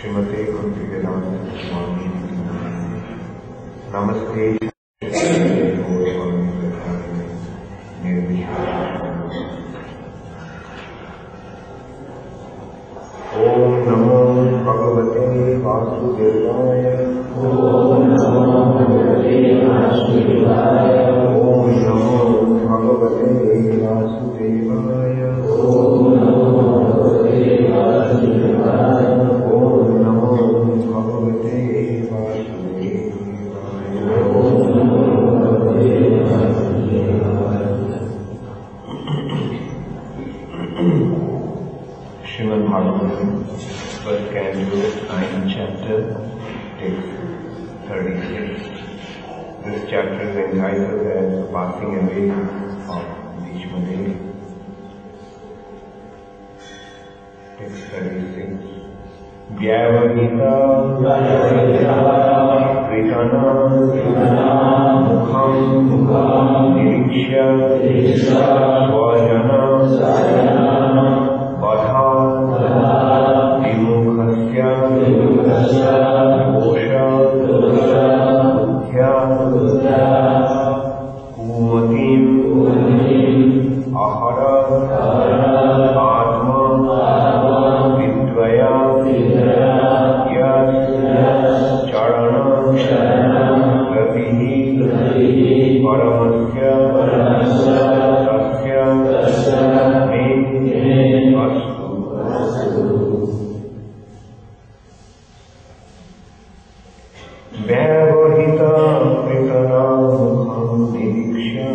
Srimate Bhakti Charu Swami Namaste. Om Namo Bhagavate Vasudevaya. Om Namo Bhagavate Vasudevaya. Om Namo Bhagavate Vasudevaya. Om Namo Bhagavate Vasudevaya. Om Namo Bhagavate Vasudevaya. Om Namo Bhagavate Vasudevaya. Srimad Bhagavatam, first canto, 9th chapter, text 36. This chapter is entitled as the passing away of Bhishmadev. Text 36. Vyavahita Pritana Mukham Niriksha Swajana Vimukhasya Dosha Buddhya Kumatim Ahara Atma Vidvaya Yas Charana Gatihi Paramasya Tasya Me Vastu. Vyavahita Pritana Mukham Niriksha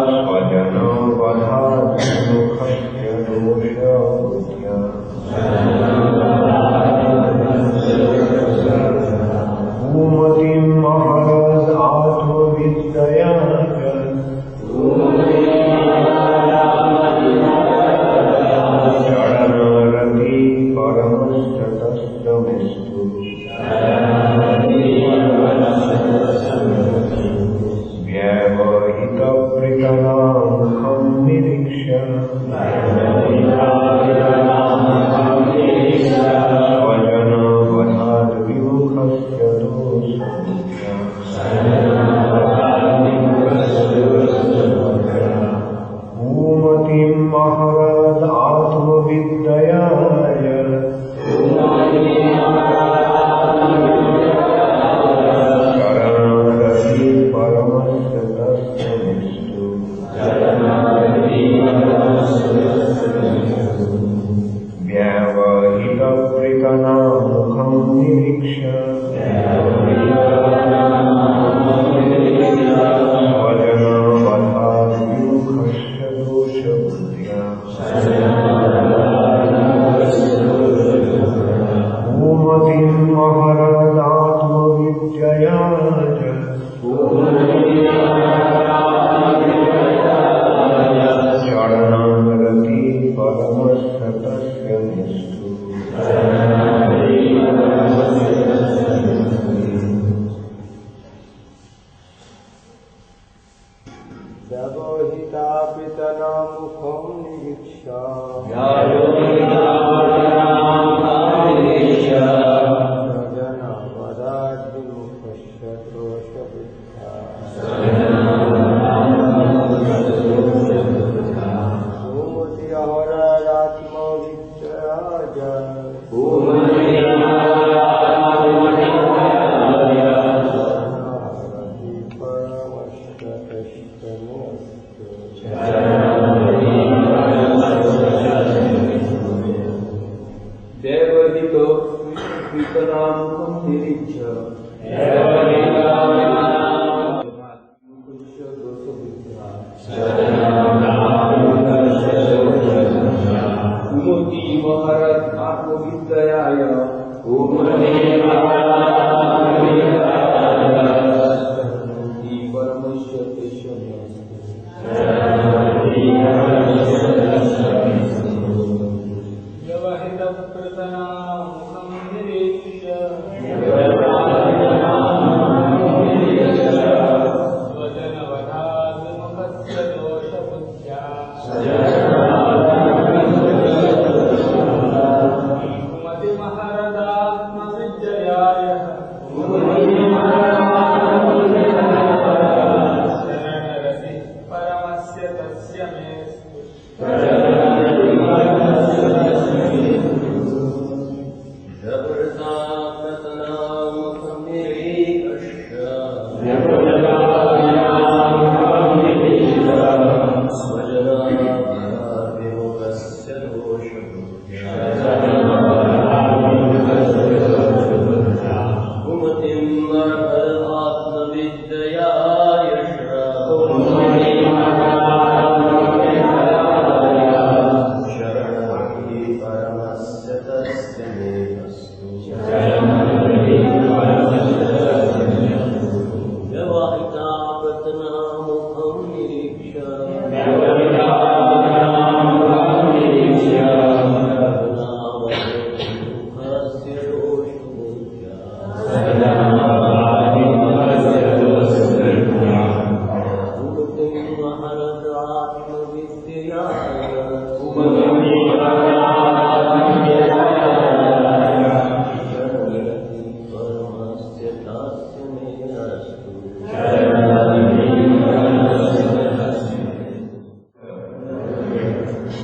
Swajana Vadha Vimukhasya Dosha Buddhya Kumatim Maharaj Atma Vidvaya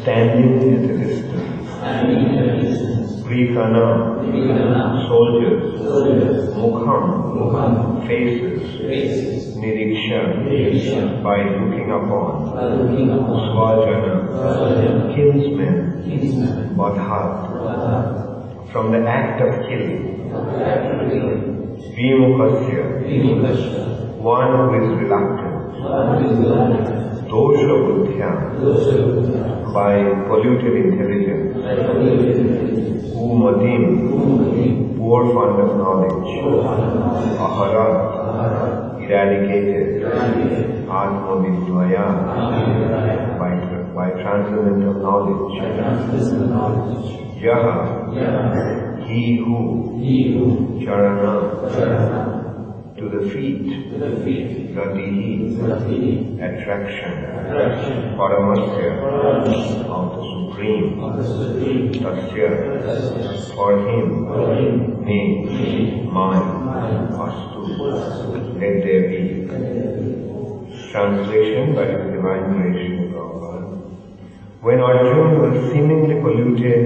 Standing at a distance, Vrikana, soldiers, Mukham, faces, Niriksha, by looking upon, Swajana, kinsmen, Badhat, from the act of killing, Vimukhasya, one who is reluctant, Dosha Buddhya, by polluted intelligence, Umadim, poor fund of knowledge, Ahara, eradicated, Atmavidvaya, by transcendental knowledge, Yaha, he who, Charana, to the feet, Ratihi, attraction, Paramasya, of the Supreme, Tasya, for him, me, mine, Astu, let there be. Translation by the Divine Creation of God. When Arjuna was seemingly polluted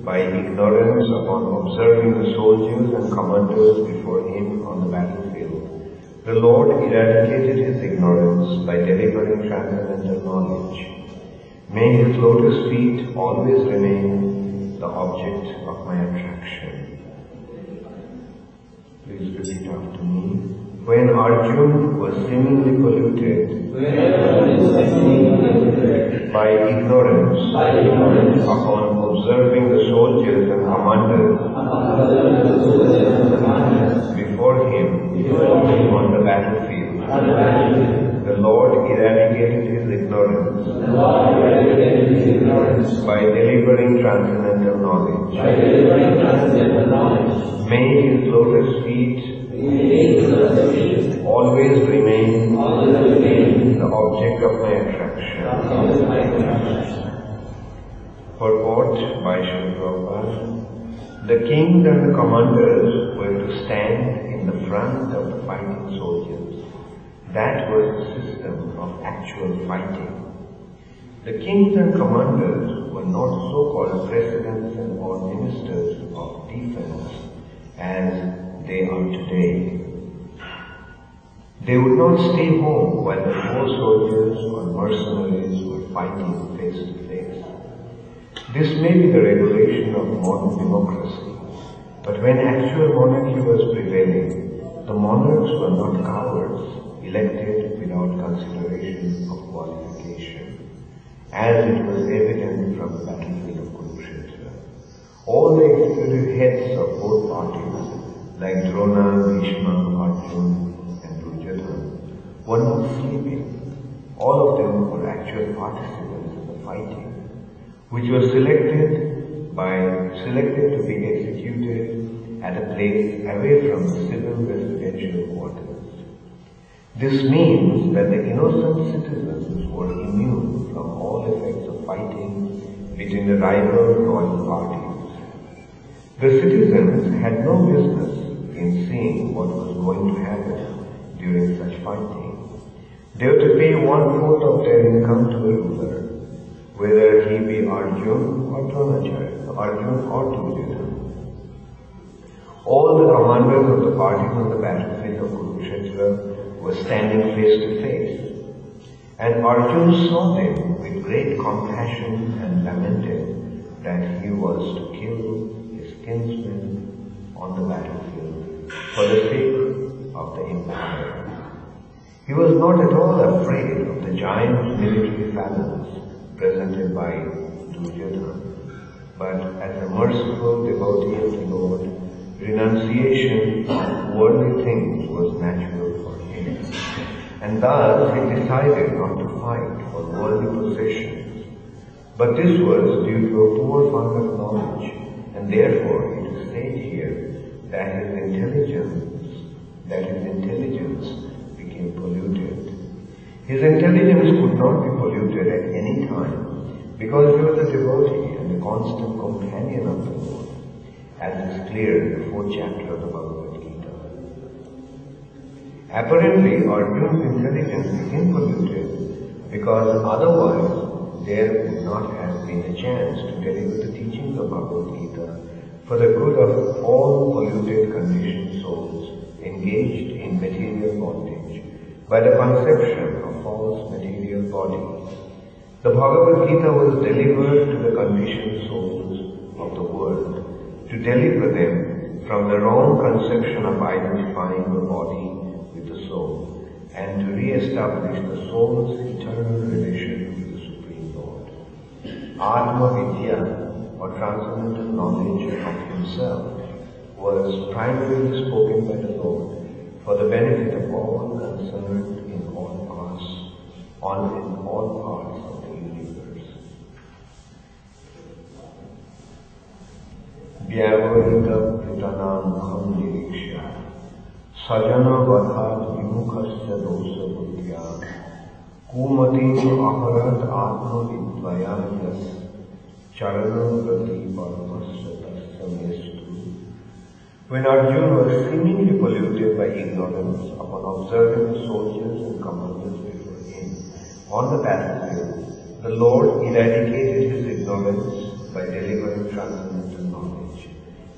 by ignorance upon observing the soldiers and commanders before him on the battlefield, the Lord eradicated his ignorance by delivering transcendental knowledge. May his lotus feet always remain the object of my attraction. Please repeat after me. When Arjuna was seemingly polluted by ignorance upon observing the soldiers and commanders before him on the battlefield, the Lord eradicated his ignorance by delivering transcendental knowledge. May his lotus feet always remain the object of my attraction. Purport by Srila Prabhupada. The kings and the commanders were to stand in the front of the fighting soldiers. That was the system of actual fighting. The kings and commanders were not so-called presidents and or ministers of defense as they are today. They would not stay home while the poor soldiers or mercenaries were fighting face to face. This may be the regulation of modern democracy, but when actual monarchy was prevailing, the monarchs were not cowards, elected without consideration of qualification, as it was evident from the battlefield of Kurukshetra. All the executive heads of both parties, like Drona, Bhishma, Arjuna, were not sleeping. All of them were actual participants in the fighting, which was selected to be executed at a place away from the civil residential quarters. This means that the innocent citizens were immune from all effects of fighting between the rival royal parties. The citizens had no business in seeing what was going to happen during such fighting. They were to pay 1/4 of their income to the ruler, whether he be Arjuna or Dronacharya, Arjuna or Duryodhana. All the commanders of the parties on the battlefield of Kurukshetra were standing face to face. And Arjuna saw them with great compassion and lamented that he was to kill his kinsmen on the battlefield for the sake of the empire. He was not at all afraid of the giant military phalanx presented by Duryodhana, but as a merciful devotee of the Lord, renunciation of worldly things was natural for him. And thus he decided not to fight for worldly possessions. But this was due to a poor fund of knowledge, and therefore it is said here that his intelligence became polluted. His intelligence could not be polluted at any time, because he was a devotee and a constant companion of the Lord, as is clear in the 4th chapter of the Bhagavad Gita. Apparently, Arjuna's intelligence became polluted because otherwise there would not have been a chance to deliver the teachings of Bhagavad Gita for the good of all polluted conditioned souls engaged in material bondage by the conception of false material body. The Bhagavad Gita was delivered to the conditioned souls of the world to deliver them from the wrong conception of identifying the body with the soul and to re-establish the soul's eternal relation with the Supreme Lord. Atma Vidya, or transcendental knowledge of himself, was primarily spoken by the Lord for the benefit of all concerned in all parts of the universe. Vyavahita Pritanam Kham Niriksha Sajana Vadhat Vimukhasya Dosa Buddhya Kumati Aharat Atma Vidvaya Yas Charana Vrati Paramasya Tasya Mestu. When Arjuna was seemingly polluted by ignorance upon observing the soldiers and commanders before him on the battlefield, the Lord eradicated his ignorance by delivering transcendental knowledge.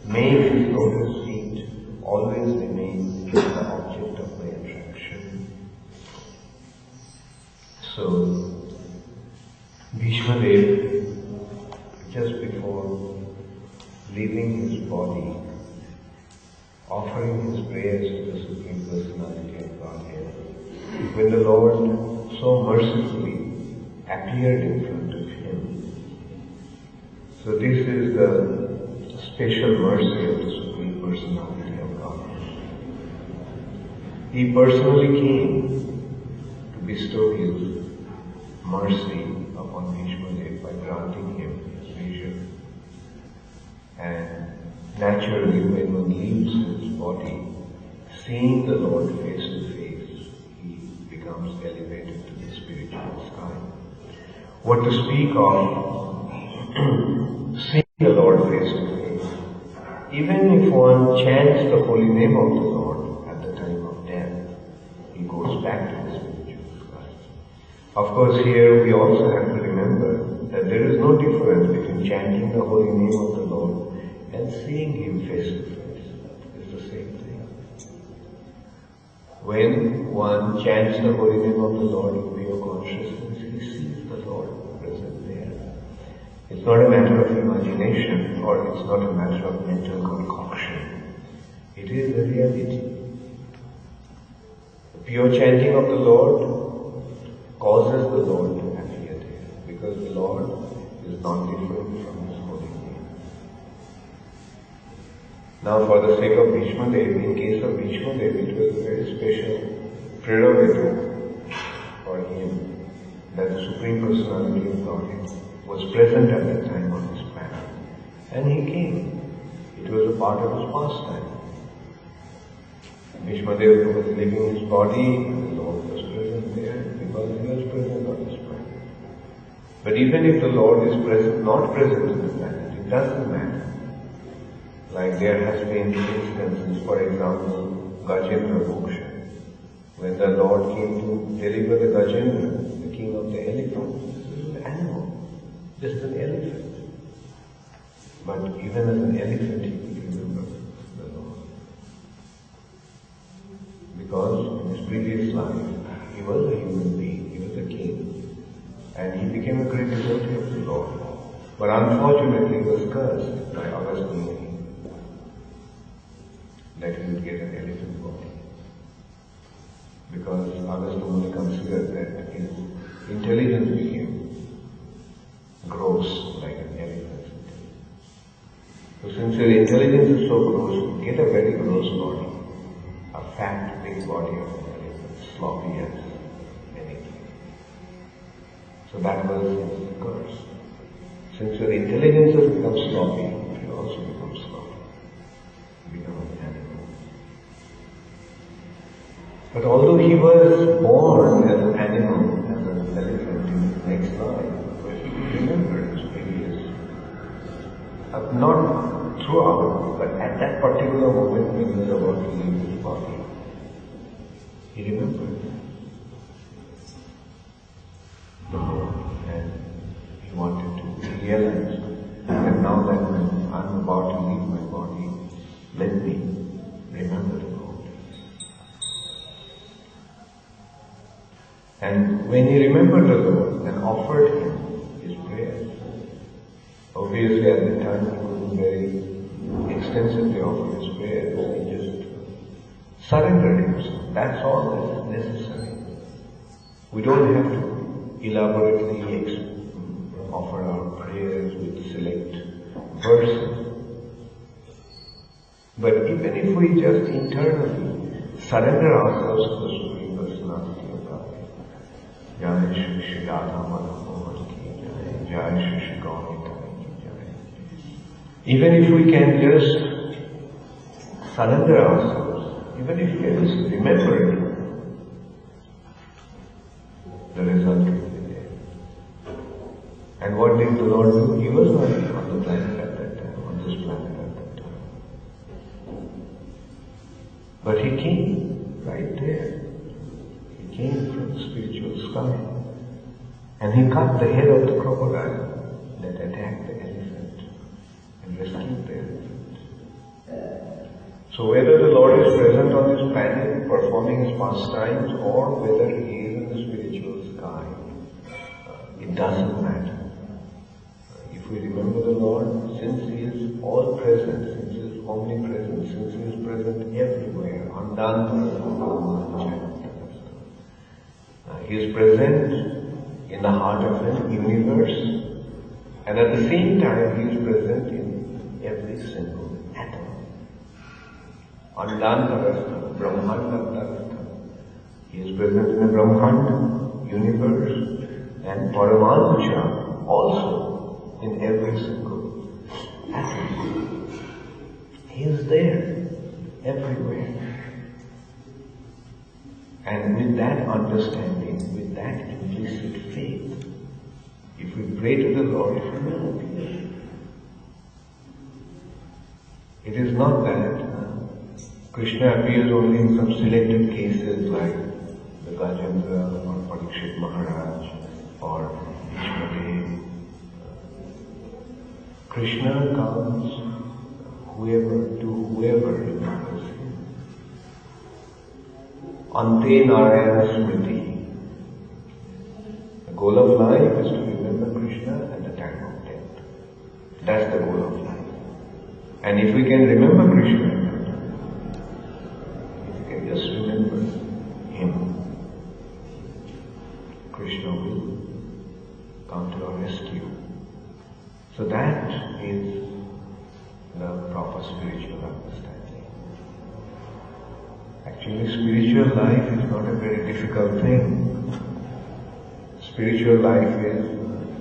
May his lotus feet always remain the object of my attraction. So, Bhishma Dev, just before leaving his body, offering his prayers to the Supreme Personality of Godhead, when the Lord so mercifully appeared in front of him. So this is the special mercy of the Supreme Personality of Godhead. He personally came to bestow his mercy upon Bhishma Dev by granting him his vision. And naturally, when one leaves his body, seeing the Lord face to face, he becomes elevated to the spiritual sky. What to speak of seeing the Lord face to face? Even if one chants the holy name of the Lord at the time of death, he goes back to the spiritual sky. Of course, here we also have to remember that there is no difference between chanting the holy name of the Lord and seeing him face to face. It's the same thing. When one chants the holy name of the Lord in pure consciousness, he sees the Lord present there. It's not a matter of imagination, or it's not a matter of mental concoction. It is the reality. The pure chanting of the Lord causes the Lord to appear there, because the Lord is not different from his holy name. Now, for the sake of Bhishma Dev, in case of Bhishma Dev, it was a very special prerogative for him that the Supreme Personality of Godhead was present at the time of his planet. And he came. It was a part of his pastime. Bhishma Dev was leaving his body, and the Lord was present there because he was present on his planet. But even if the Lord is present, not present on the planet, it doesn't matter. Like there has been instances, for example, Gajendra Moksha. When the Lord came to deliver the Gajendra, the king of the elephants, this is an animal, just an elephant. But even as an elephant, he could remember the Lord. Because in his previous life, life, he was a human being, he was a king, and he became a great devotee of the Lord. But unfortunately he was cursed by Augustine that he would get an elephant body. Because Augustine considered that his intelligence became gross like an elephant's. So since your intelligence is so gross, get a very gross body, a fat, big body of an elephant, sloppy as anything. So that was his curse. Since your intelligence has become sloppy, you also become sloppy. You become an animal. But although he was born as an animal, as an elephant in his next life, but he remembered his previous, not throughout, but at that particular moment when he was about to leave his body, he remembered the Lord, and he wanted to realize that now that I'm about to leave my body, let me remember the Lord. And when he remembered the Lord and offered him his prayers, obviously at the time he couldn't very extensively offer his prayers, he just surrendered himself. That's all that is necessary. We don't have to elaborately offer our prayers with select verses. But even if we just internally surrender ourselves to the Supreme Personality of God, Jai Shri Shri Radha Madhava Ki Jai, Jai Shri Shri Gaurita Ki Jai. Even if we can just surrender ourselves, even if we can just remember it, the result will be there. And what did the Lord do? He was not on the planet at that time, on this planet at that time. But he came right there. He came from the spiritual sky. And he cut the head of the crocodile that attacked the elephant and rescued the elephant. So whether the Lord is present on this planet performing his pastimes or whether he is in the spiritual sky, it doesn't matter. If we remember the Lord, since he is all present, since he is omnipresent, since he is present everywhere, he is present in the heart of the universe, and at the same time he is present in every single atom. Andantarastha, Brahmandantarastha. He is present in the Brahmanda, universe, and Paramanuja also in every single atom. He is there, everywhere. And with that understanding, with that implicit faith, if we pray to the Lord, He will appear. It is not that Krishna appears only in some selected cases like the Gajendra or Parikshit Maharaj or Ishmadev. Krishna comes whoever remembers him. Ante Narayana Smriti. The goal of life is to remember Krishna at the time of death. That's the goal of life. And if we can remember Krishna at that time, if we can just remember him, Krishna will come to our rescue. So that is the proper spiritual understanding. Actually, spiritual life is not a very difficult thing. Spiritual life is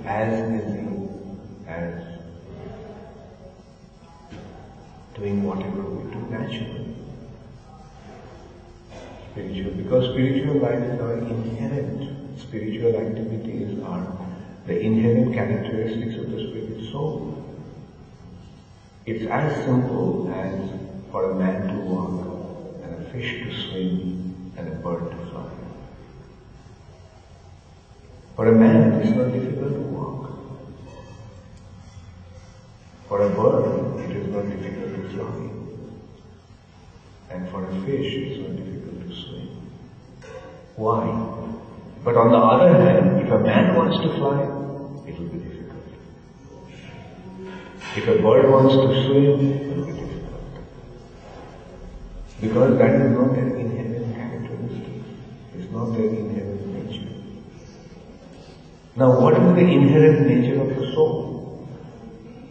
as easy as doing whatever we do naturally. Because spiritual life is our inherent. Spiritual activities are the inherent characteristics of the spirit soul. It's as simple as for a man to walk, and a fish to swim, and a bird to fly. For a man, it is not difficult to walk. For a bird, it is not difficult to fly. And for a fish, it is not difficult to swim. Why? But on the other hand, if a man wants to fly, it will be difficult. If a bird wants to swim, it will be difficult. Because that is not their inherent characteristic. It's not their inherent nature. Now what is the inherent nature of the soul?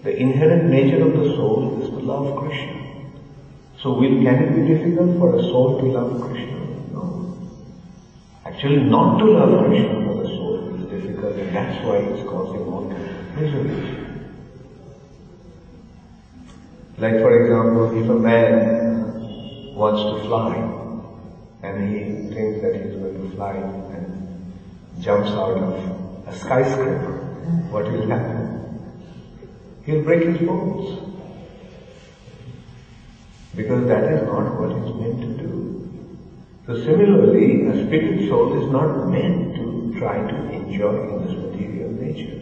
The inherent nature of the soul is to love Krishna. So can it be difficult for a soul to love Krishna? No. Actually, not to love Krishna for the soul is difficult, and that's why it's causing all kinds of misery. Like for example, if a man wants to fly, and he thinks that he's going to fly and jumps out of a skyscraper, what will happen? He'll break his bones. Because that is not what it's meant to do. So similarly, a spirit soul is not meant to try to enjoy in this material nature.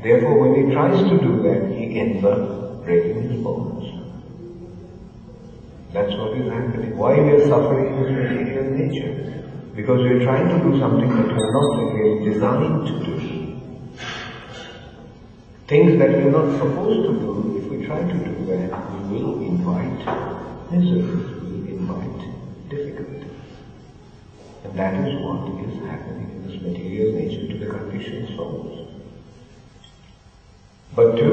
Therefore, when he tries to do that, he ends up breaking his bones. That's what is happening. Why we are suffering in this material nature? Because we are trying to do something that we are not really designed to do. Things that we are not supposed to do, if we try to do that, we will invite misery, we will invite difficulty. And that is what is happening in this material nature to the conditioned souls. But to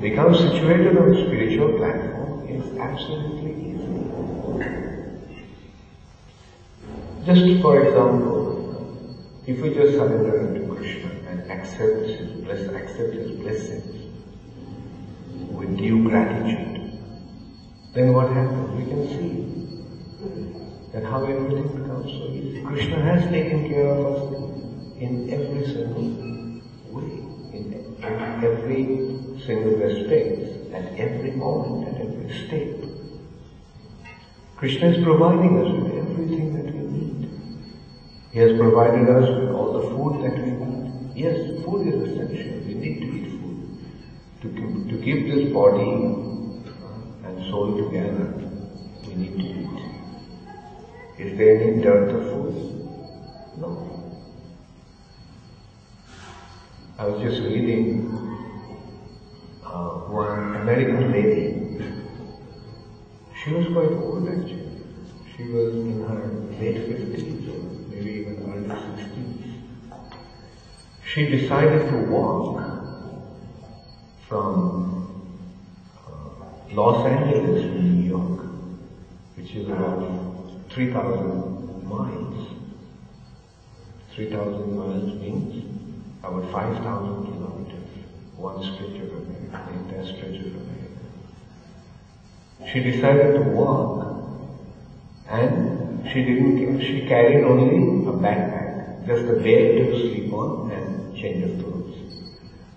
become situated on the spiritual platform is absolutely easy. Just for example, if we just surrender into Krishna and accept his blessings with due gratitude, then what happens? We can see that how everything becomes so easy. Krishna has taken care of us in every single way, in every single respect, at every moment, at every step. Krishna is providing us with everything that we need. He has provided us with all the food that we need. Yes, food is essential. We need to eat food. To keep this body and soul together, we need to eat. Is there any dearth of food? No. I was just reading one American lady. She was quite old actually. She was in her late 50s or maybe even early 60s. She decided to walk from Los Angeles to New York, which is about 3,000 miles. 3,000 miles means about 5,000 kilometers, one stretch of America, the entire stretch of America. She decided to walk, and she carried only a backpack, just a bed to sleep on and change of clothes.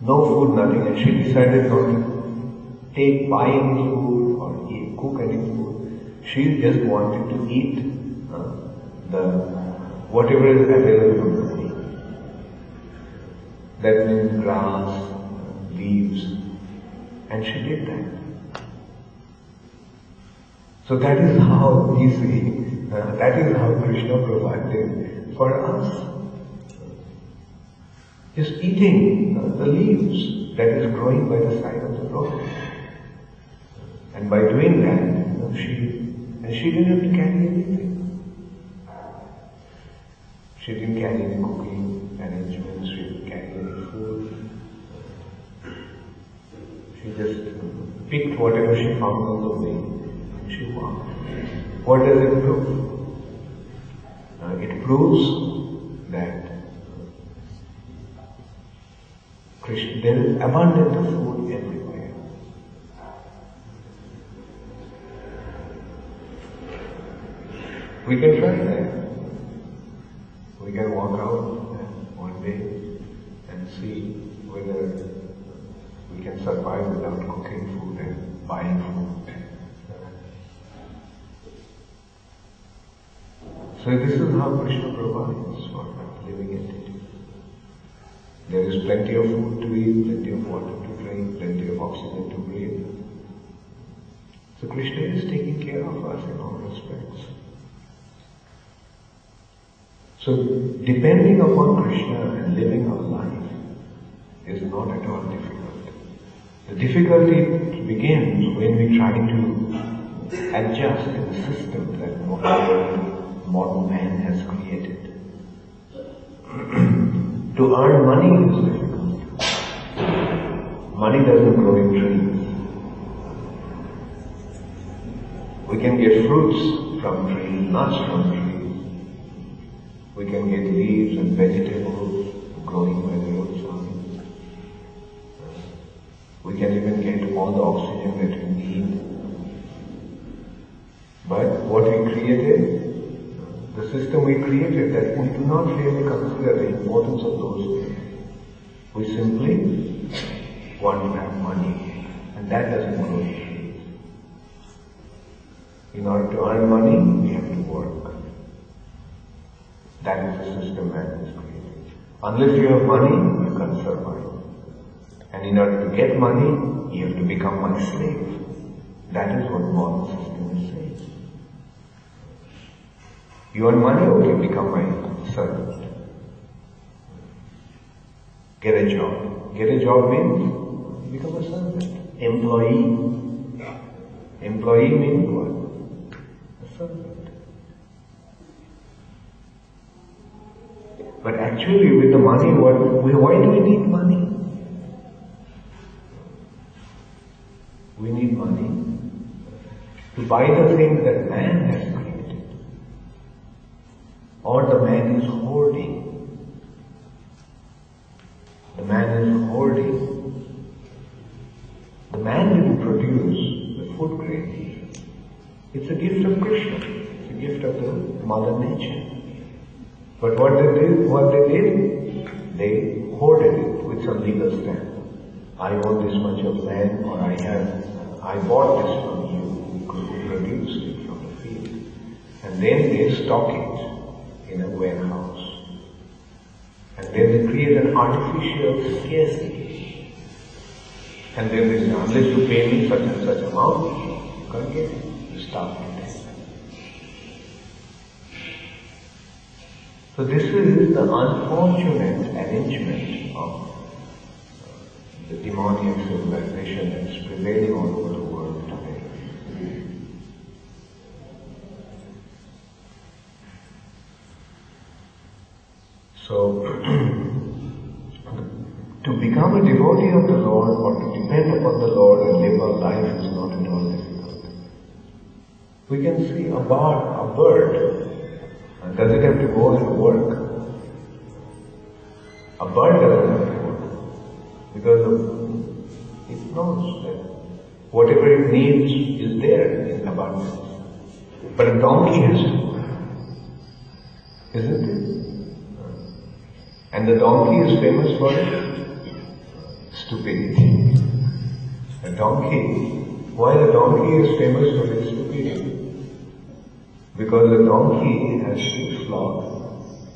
No food, nothing, and she decided not to buy any food or cook any food. She just wanted to eat whatever is available on the way. That means grass, leaves, and she did that. So that is how easy, that is how Krishna provided for us. Just eating the leaves that is growing by the side of the road. And by doing that, she didn't have to carry anything. She didn't carry any cooking arrangements, she didn't carry any food. She just picked whatever she found on the way. She walked. What does it prove? It proves that Krishna, there is abundance of food everywhere. We can try that. We can walk out one day and see whether we can survive without cooking food and buying food. So this is how Krishna provides for living entities. There is plenty of food to eat, plenty of water to drink, plenty of oxygen to breathe. So Krishna is taking care of us in all respects. So depending upon Krishna and living our life is not at all difficult. The difficulty begins when we try to adjust in the system that modern man has created. To earn money is difficult. Money doesn't grow in trees. We can get fruits from trees, nuts from trees. We can get leaves and vegetables growing by the roadside. We can even get all the oxygen that we need. But what we created, the system we created, that we do not really consider the importance of those things. We simply want to have money, and that doesn't grow in trees. In order to earn money, we have to work. That is the system man has created. Unless you have money, you can't survive. And in order to get money, you have to become my slave. That is what modern system is saying. You want money? Okay, become my servant. Get a job. Get a job means become a servant. Employee. Employee means what? A servant. But actually with the money, why do we need money? We need money to buy the things that man has created. Or the man is hoarding. The man is hoarding. The man didn't produce the food grain. It's a gift of Krishna. It's a gift of the Mother Nature. But what they did, they hoarded it with some legal stamp. I own this much of land, or I bought this from you, who produced it from the field. And then they stock it in a warehouse. And then they create an artificial scarcity. And then they say, unless you pay me such and such amount, you can't get it. You stop it. So this is the unfortunate arrangement of the demonic civilization that is prevailing all over the world today. So, to become a devotee of the Lord or to depend upon the Lord and live our life is not at all difficult. We can see a bird. Does it have to go and work? A bird doesn't have to work because it knows that whatever it needs is there in abundance. But a donkey has to work, isn't it? And the donkey is famous for stupidity. A donkey, why the donkey is famous for its stupidity? Because the donkey has to flog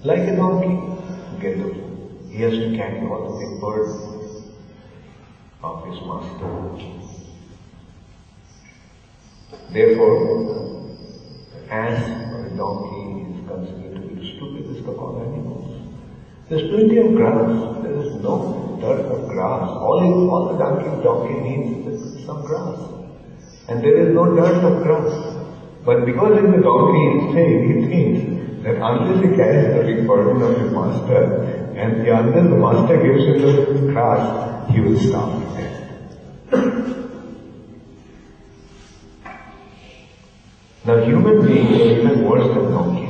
like a donkey to get the food. He has to carry all the big burden of his master. Therefore, ass or a donkey is considered to be the stupidest of all animals. There's plenty of grass. There is no dearth of grass. All the donkey needs is some grass. And there is no dearth of grass. But because in the donkey is saying, he thinks that unless he carries the big burden of his master, and unless the master gives him the grass, he will starve to death. Now human beings are even worse than donkeys.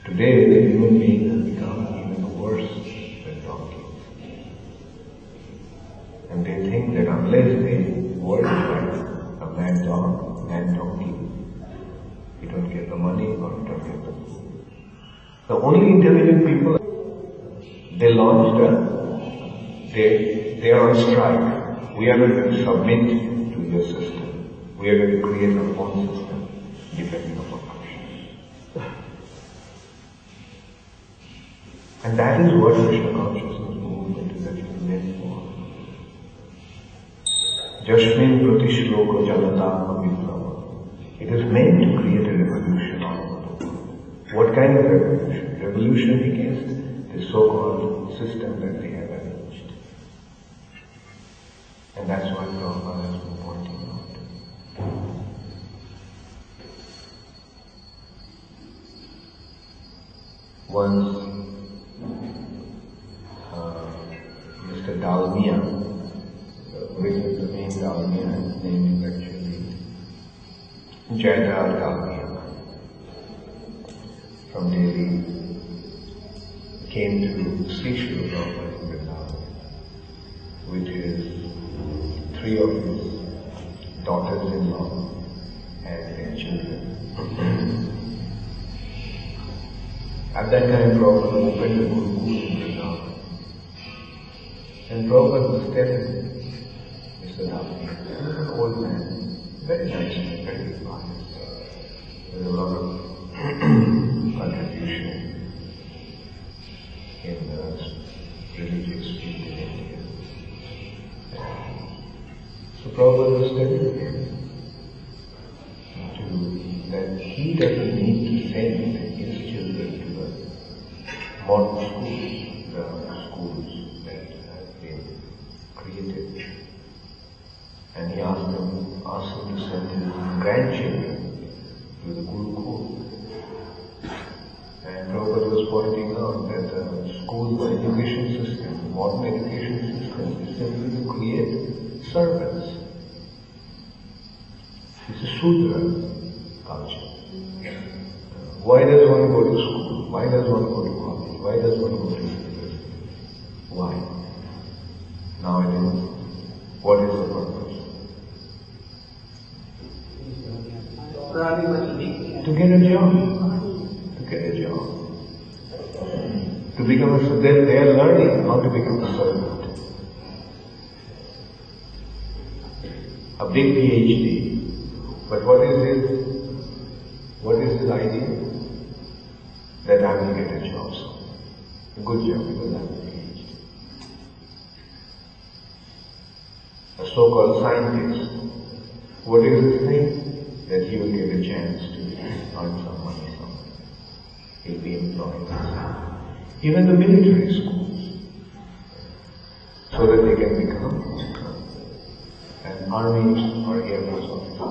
Today the human beings have become even worse than donkeys. And they think that unless they work like a mad dog, mad donkey, you don't get the money or you don't get the food. The only intelligent people, they are on strike. We are going to submit to your system. We are going to create our own system depending upon Krishna. And that is what Krishna consciousness movement is actually meant for. Jashmin Pratishloko Janata Viplava. It is meant to create a revolution all over the world. kind of revolution? Revolution against the so-called system that they have arranged. And that's what Prabhupada has been pointing out. Once, Mr. Dalmia, the main Dalmia, his name is actually Jayadar Dalmia, from Delhi, came to see Srila Prabhupada in Vrindavan with his 3 of his daughters-in-law and their children. At that time, Prabhupada opened the Gurukul in Vrindavan. And Prabhupada was telling Mr. Dalmia, an old man, very nice man, very pious, with a lot of contribution in the religious field in India. So Prabhupada was telling him that he doesn't need to send his children to the modern schools, the schools that have been created. And he asked him to send his grandchildren to the Gurukul. And Prabhupada was pointing out that the school education system, the modern education system, is simply to create servants. It's a Shudra culture. Why does one go to school? Why does one go to college? Why does one go to university? Why? Nowadays, what is the purpose? To get a job. To get a job. To become a servant. They are learning how to become a servant. A big PhD. But what is his idea? That I will get a job somewhere. A good job because I am a PhD. A so-called scientist. What is his thing? That he will get a chance to earn some money somewhere. He'll be employed. Even the military schools. So that they can become an army or air force officer.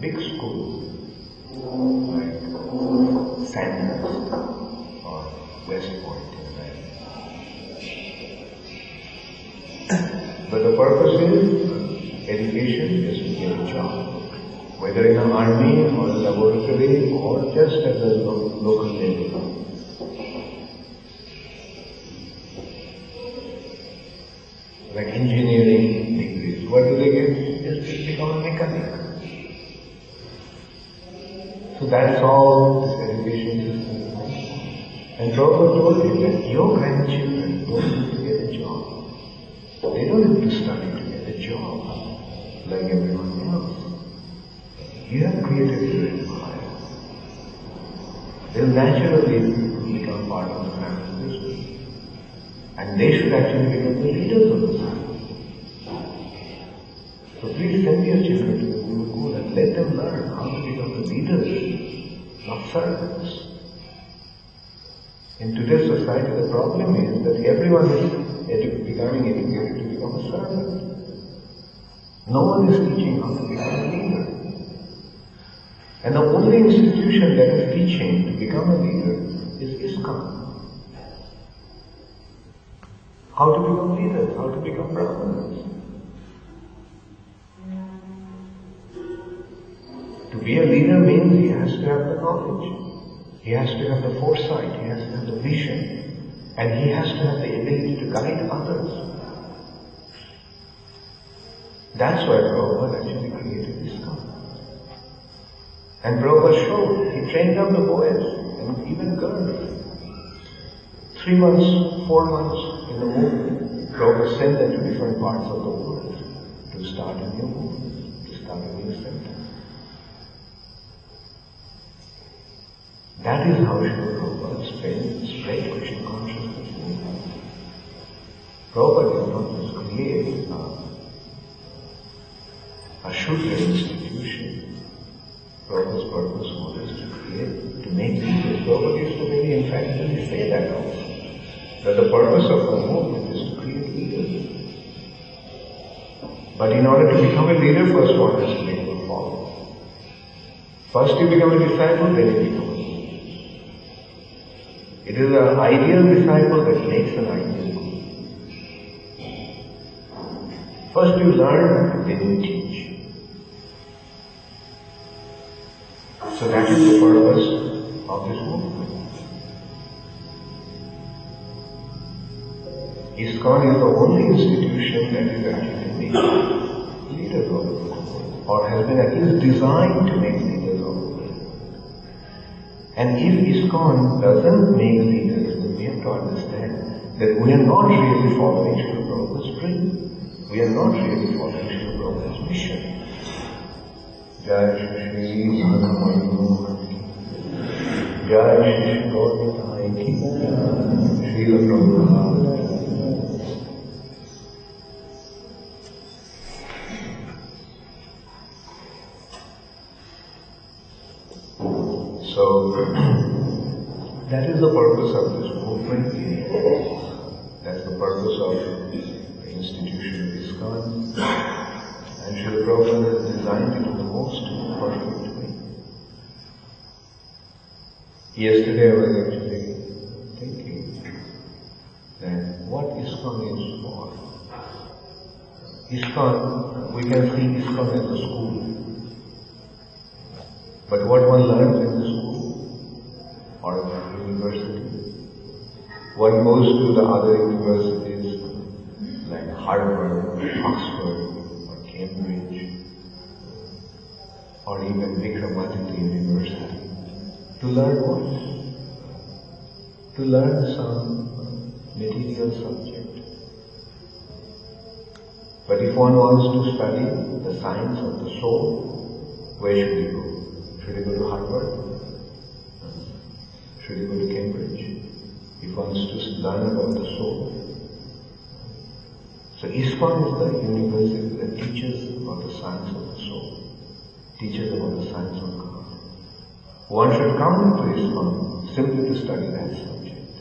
Big schools like Sandhurst or West Point in America. But the purpose is, education is to get a job. Whether in an army or a laboratory or just at the local level. Like engineering degrees. What do they get? Just to become a mechanic. So that's all this education system is. And Prabhupada told him that your grandchildren don't need to get a job. They don't have to study to get a job like everyone else. You have created your empire. They'll naturally become part of the family business. And they should actually become the leaders of the family. So please send your children to the Gurukul and let them learn how to become the leaders, not servants. In today's society, the problem is that everyone is becoming educated to become a servant. No one is teaching how to become a leader. And the only institution that is teaching to become a leader is ISKCON. How to become leaders, how to become brahmanas. To be a leader means he has to have the knowledge, he has to have the foresight, he has to have the vision, and he has to have the ability to guide others. That's why Prabhupada actually created ISKCON. And Prabhupada showed, he trained up the boys and even girls. 3 months, 4 months in the movement, Prabhupada sent them to different parts of the world to start a new movement, to start a new center. That is how Srila Prabhupada spread Krishna consciousness in India. Prabhupada did not just create Shudra institution. Prabhupada's purpose was to make the actually say that also. That the purpose of the movement is to create leaders. But in order to become a leader, first one has to become a follower. First you become a disciple, then you become a leader. It is an ideal disciple that makes an ideal guru. First you learn, then you teach. So that is the purpose of this movement. ISKCON is the only institution that is actually making leaders of the world, or has been at least designed to make leaders of the world. And if ISKCON doesn't make leaders, then we have to understand that we are not really following Srila Prabhupada's dream. We are not really following Srila Prabhupada's mission. Jai Shri Radha Madhura Jai Shri Gaura Ki Srila Prabhupada. So, that is the purpose of this movement. That's the purpose of the institution of ISKCON. And Srila Prabhupada has designed it in the most perfect way. Yesterday I was actually thinking that what ISKCON is for. ISKCON, we can see ISKCON as a school. But what one learns in the school or in the university, one goes to the other universities like Harvard, Oxford, or Cambridge, or even Vikramaditya University, to learn what? To learn some material subject. But if one wants to study the science of the soul, where should he go? Should he go to Harvard? Should he go to Cambridge? If one wants to learn about the soul. So ISKCON is the university that teaches about the science of the soul, teaches about the science of God. One should come to ISKCON simply to study that subject.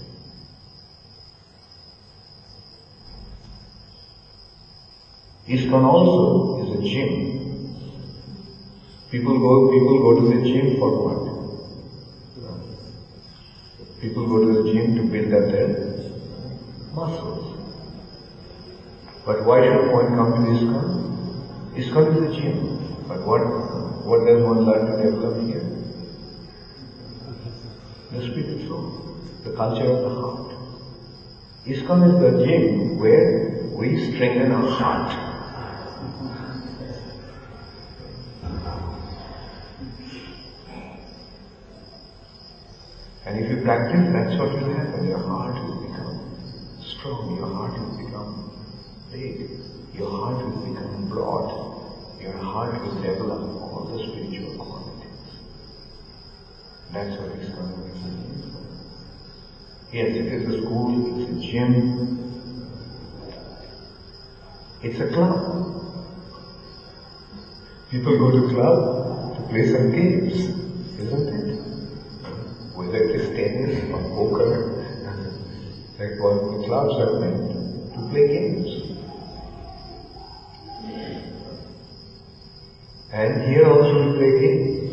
ISKCON also is a gym. People go to the gym for what? People go to the gym to build up their muscles. But why should one come to ISKCON? ISKCON is a gym. But what does one learn to develop here? The spirit soul, the culture of the heart. ISKCON is the gym where we strengthen our heart. And if you practice, that's what will happen. Your heart will become strong, your heart will become big, your heart will become broad, your heart will develop all the spiritual qualities. That's what ISKCON is. Yes, it is a school, it's a gym, it's a club. People go to club to play some games, isn't it? Whether it is tennis or poker, like what the clubs are meant to play games. And here also we play games.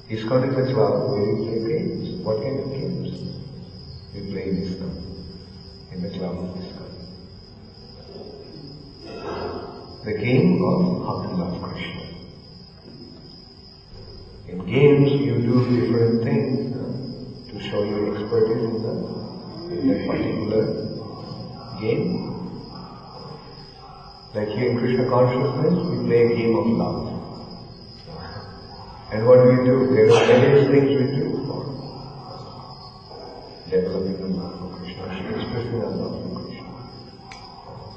ISKCON is a club where we play games. What kind of games? We play in ISKCON, in the club of ISKCON. The game of how to love Krishna. In games, you do different things to show your expertise in that particular game. Like here in Krishna consciousness, we play a game of love. And what do we do? There are various things we do for developing the love for Krishna, expressing our love for Krishna,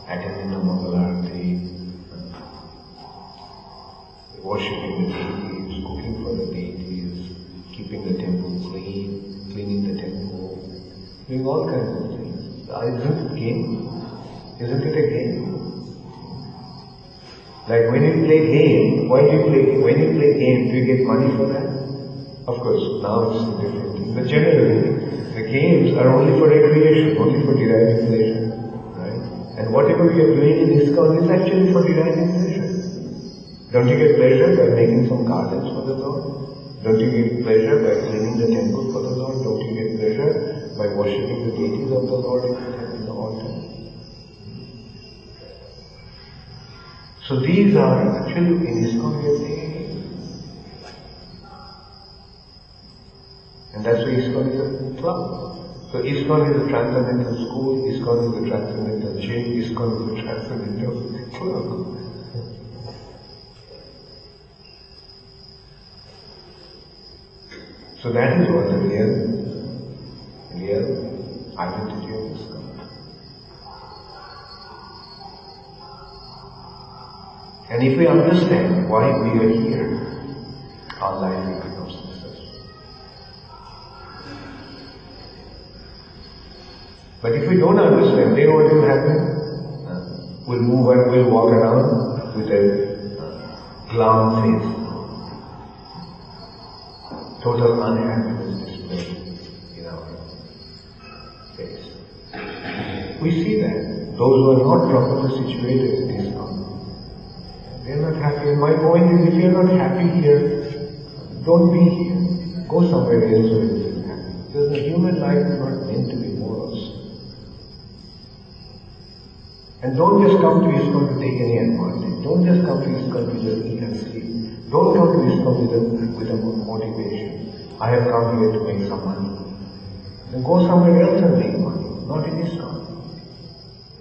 attending the Mangalarti, worshipping the deities, cooking for the deities, keeping the temple clean, cleaning the temple, doing all kinds of things. Isn't it a game? Isn't it a game? Like when you play game, why do you play game? When you play game, do you get money for that? Of course, now it's a different thing. But generally, the games are only for recreation, only for deriving pleasure. Right? And whatever we are doing in ISKCON is actually for deriving pleasure. Don't you get pleasure by making some gardens for the Lord? Don't you get pleasure by cleaning the temple for the Lord? Don't you get pleasure by worshipping the deities of the Lord in the altar? So these are actually in ISKCON we are playing games. And that's why ISKCON is a club. So ISKCON is a transcendental school, ISKCON is a transcendental gym, ISKCON is a transcendental club. So that is what the real identity of ISKCON. And if we understand why we are here, our life will become successful. But if we don't understand, then what will happen? We'll move and we'll walk around with a glum face. Total unhappiness displayed in our face. We see that those who are not properly situated in ISKCON, they are not happy. And my point is, if you are not happy here, don't be here. Go somewhere else where you feel happy. Because the human life is not meant to be morose. And don't just come to ISKCON to take any advantage. Don't just come to ISKCON to just eat and sleep. Don't come to ISKCON with a motivation. I have come here to make some money. Then go somewhere else and make money, not in ISKCON.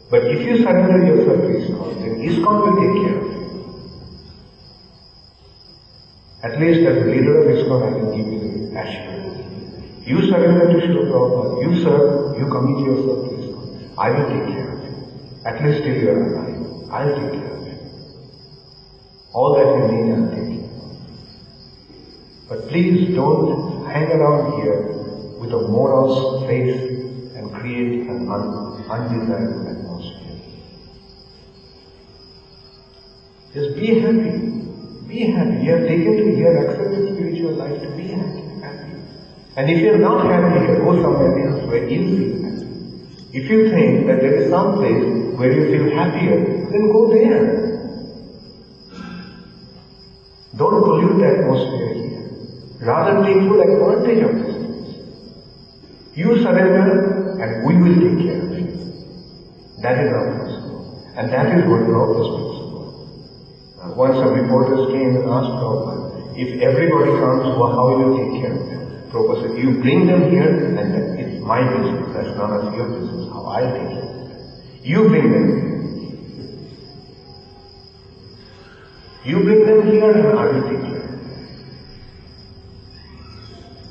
But if you surrender yourself to ISKCON, then ISKCON will take care of you. At least as the leader of ISKCON, I can give you the assurance. You surrender to Srila Prabhupada, you serve, you commit yourself to ISKCON. I will take care of you. At least till you are alive, I will take care of you. All that you need, I will take care of. But please don't hang around here with a morose face and create an undesirable atmosphere. Just be happy. Be happy. You have taken to here, accepted spiritual life to be happy. And if you are not happy here, go somewhere else where you feel happy. If you think that there is some place where you feel happier, then go there. Don't pollute the atmosphere here. Rather take full advantage of this place. You surrender and we will take care of you. That is our principle. And that is what Prabhupada's principle. Once some reporters came and asked Prabhupada, if everybody comes, well, how will you take care of them? Prabhupada said, you bring them here and then it's my business, that's none of your business, how I'll take care of them. You bring them here. You bring them here and I will take care of them.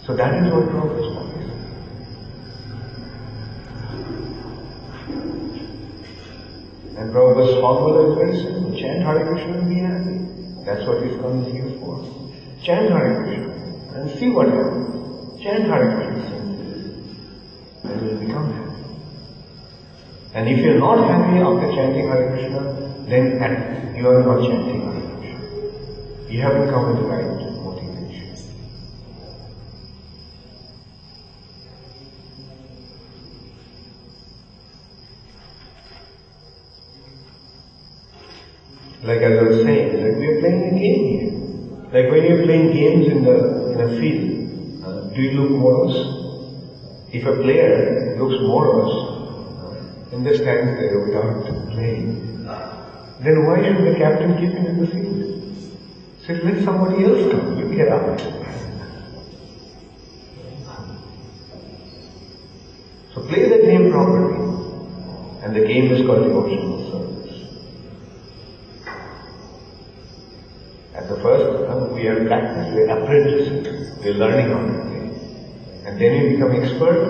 So that is what Prabhupada is. And Prabhupada's formula is very simple. Chant Hare Krishna and be happy. That's what ISKCON is here for. Chant Hare Krishna and see what happens. Chant Hare Krishna simply. Then you will become happy. And if you are not happy after chanting Hare Krishna, then you are not chanting Hare Krishna. You haven't come with the right motivation. Like as I was saying, like we are playing a game here. Like when you are playing games in a field, do you look morose? If a player looks morose and just stands there without playing, then why should the captain keep him in the field? Say, let somebody else come, you get out. So play the game properly, and the game is called devotional service. At the first, we are practicing, we are apprentices, we are learning how to play. And then we become expert,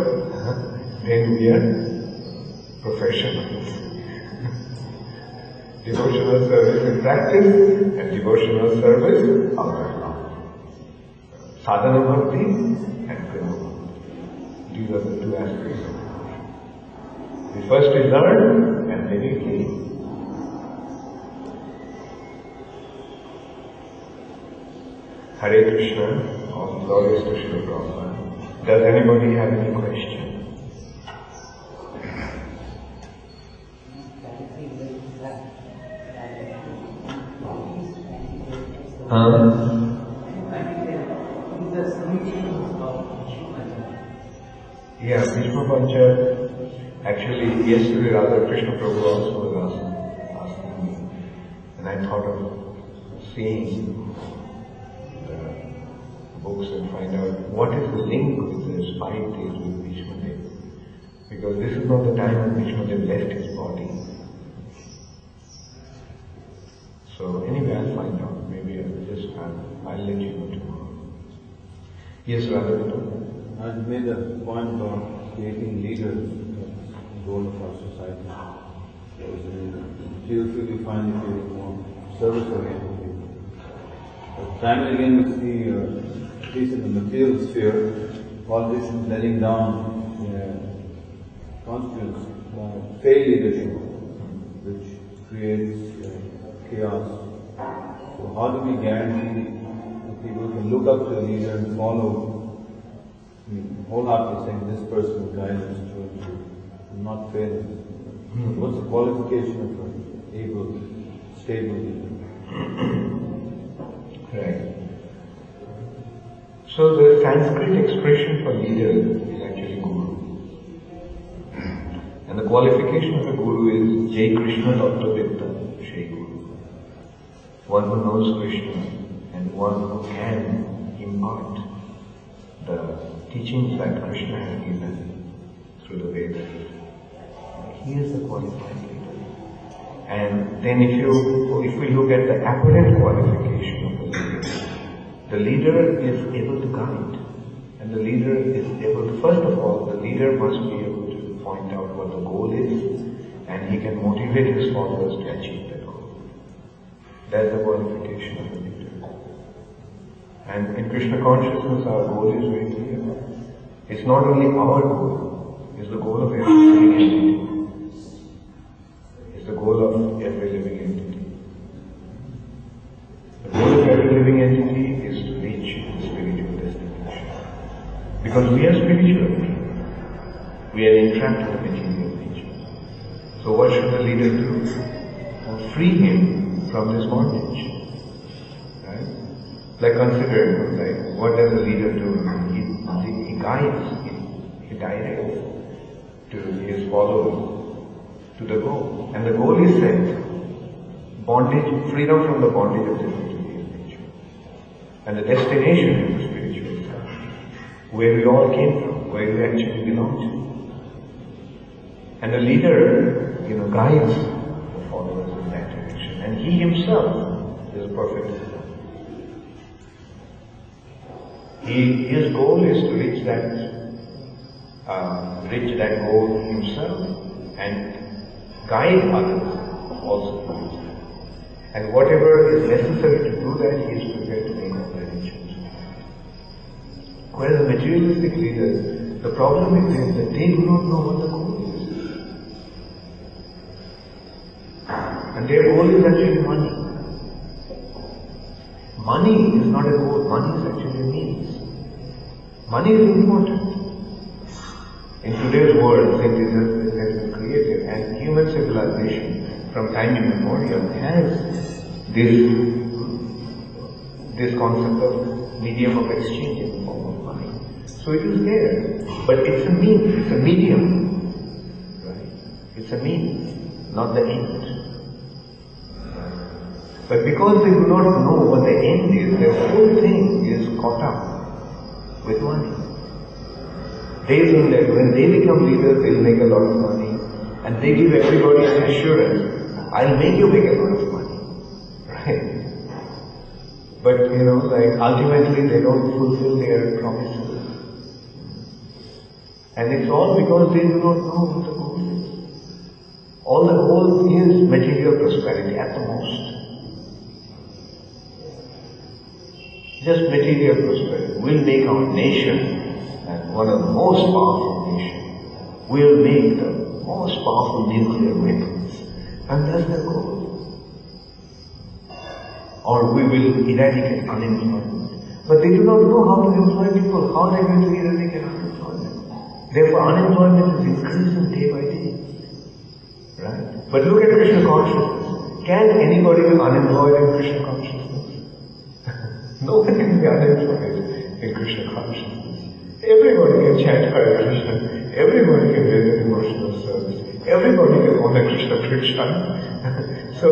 then we are professionals. Devotional service in practice and devotional service outside now. Sadhana bhakti and prema bhakti. These are the two aspects of devotion. We first we learn and then we play. Hare Krishna. All glories to Srila Prabhupada. Does anybody have any question? Yeah, Bhishma Pancha. Actually, yesterday rather Krishna Prabhu also was asking me, and I thought of seeing the books and find out what is the link with this 5 days with Bhishma Dev. Because this is not the time when Bhishma Dev left his body. So anyway, I'll find out. Maybe I'll let you know tomorrow. Yes, Radha. I made a point on creating leaders, the goal of our society. Seriously, we find it is more service-oriented people. But time and again we see, at least in the material sphere, politicians letting down their constituents by failed leadership, which creates chaos. So how do we guarantee that people can look up to a leader and follow, wholeheartedly saying this person will guide us to not fail? What's the qualification of an able, stable leader? Right. So the Sanskrit expression for leader is actually Guru. And the qualification of a Guru is Jai Krishna Tattvavitta Shri Guru. One who knows Krishna and one who can impart the teachings that Krishna has given through the Vedas. He is the qualified leader. And then if we look at the apparent qualification of the leader is able to guide. And the leader is able to, first of all, the leader must be able to point out what the goal is, and he can motivate his followers to achieve that goal. That's the qualification of the leader. And in Krishna consciousness, our goal is very clear. It's not only our goal, it's the goal of every living entity. It's the goal of every living entity. The goal of every living entity is to reach the spiritual destination. Because we are spiritual beings. We are entrapped in the material nature. So what should the leader do? Free him from this bondage. Right? Like consider, like, what does a leader do? He guides, he directs to his followers to the goal. And the goal is set. Bondage, freedom from the bondage of this material nature. And the destination is the spiritual self, where we all came from, where we actually belong to. And the leader, guides the followers in that direction. And he himself is a perfect self. His goal is to reach that goal himself and guide others also to reach that. And whatever is necessary to do that, he is prepared to make all the arrangements. Whereas the materialistic leaders, the problem is that they do not know what the goal is. And their goal is actually money. Money is not a goal, money is actually a means. Money is important. In today's world, since it has been created, and human civilization from time immemorial has this concept of medium of exchange in the form of money. So it is there, but it's a means, it's a medium, right? It's a means, not the end. But because they do not know what the end is, their whole thing is caught up with money. They think that when they become leaders, they'll make a lot of money, and they give everybody an assurance, I'll make you make a lot of money, right? But ultimately they don't fulfill their promises. And it's all because they do not know what the goal is. All the goal is material prosperity at the most. Just material prosperity will make our nation one of the most powerful nations. We'll make the most powerful nuclear weapons. And that's the goal. Or we will eradicate unemployment. But they do not know how to employ people. How are they going to eradicate unemployment? Therefore, unemployment is increasing day by day. Right? But look at Krishna consciousness. Can anybody be unemployed in Krishna consciousness? No one can be unemployed in Krishna consciousness. Everybody can chant Hare Krishna. Everybody can render devotional service. Everybody can honor Krishna Krishna. So,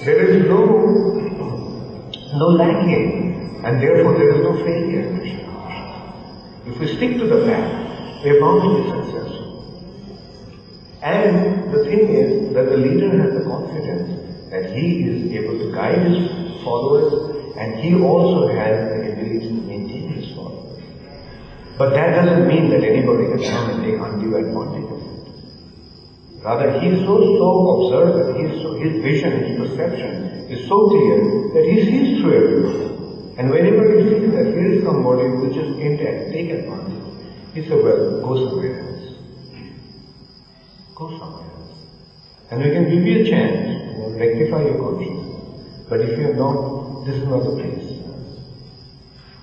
there is no lacking. And therefore there is no failure in Krishna consciousness. If we stick to the path, we are bound to be successful. And the thing is that the leader has the confidence that he is able to guide his followers, and he also has the ability to maintain his followers. But that doesn't mean that anybody can come and take undue advantage of it. Rather, he is so observant, his vision, his perception is so clear that he sees through everything. And whenever he sees that here is somebody who just came to take advantage, he said, well, go somewhere else. Go somewhere else. And we can give you a chance to rectify your conscience. But if you are not, this is not the place.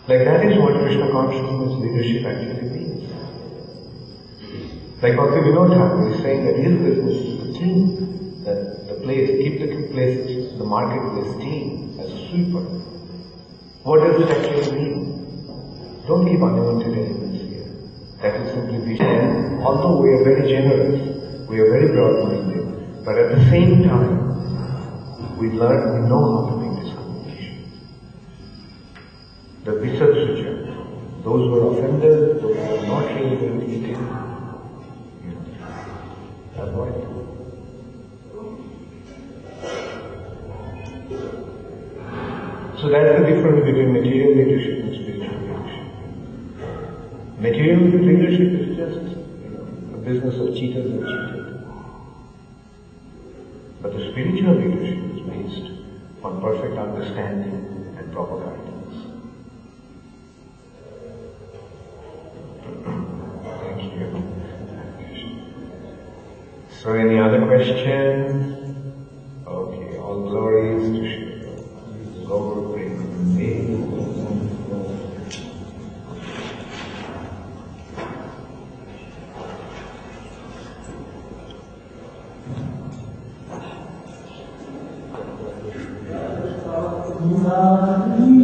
Like that is what Krishna consciousness leadership actually means. Like Bhakti Thakur is saying that his business is to clean the place, keep the place, the marketplace clean as a sweeper. What does it actually mean? Don't keep unwanted elements here. That will simply be. And although we are very generous, we are very broad-minded, but at the same time, we know how to make discrimination. The Visatsuja, those who are offended, those who are not really going to eat it, avoid it. So that's the difference between material leadership and spiritual leadership. Material leadership is just, a business of cheaters and cheated. But the spiritual leadership is based on perfect understanding and proper guidance. Thank you. So any other questions? Okay, all glories to Shiva. Gaur Prem. Hare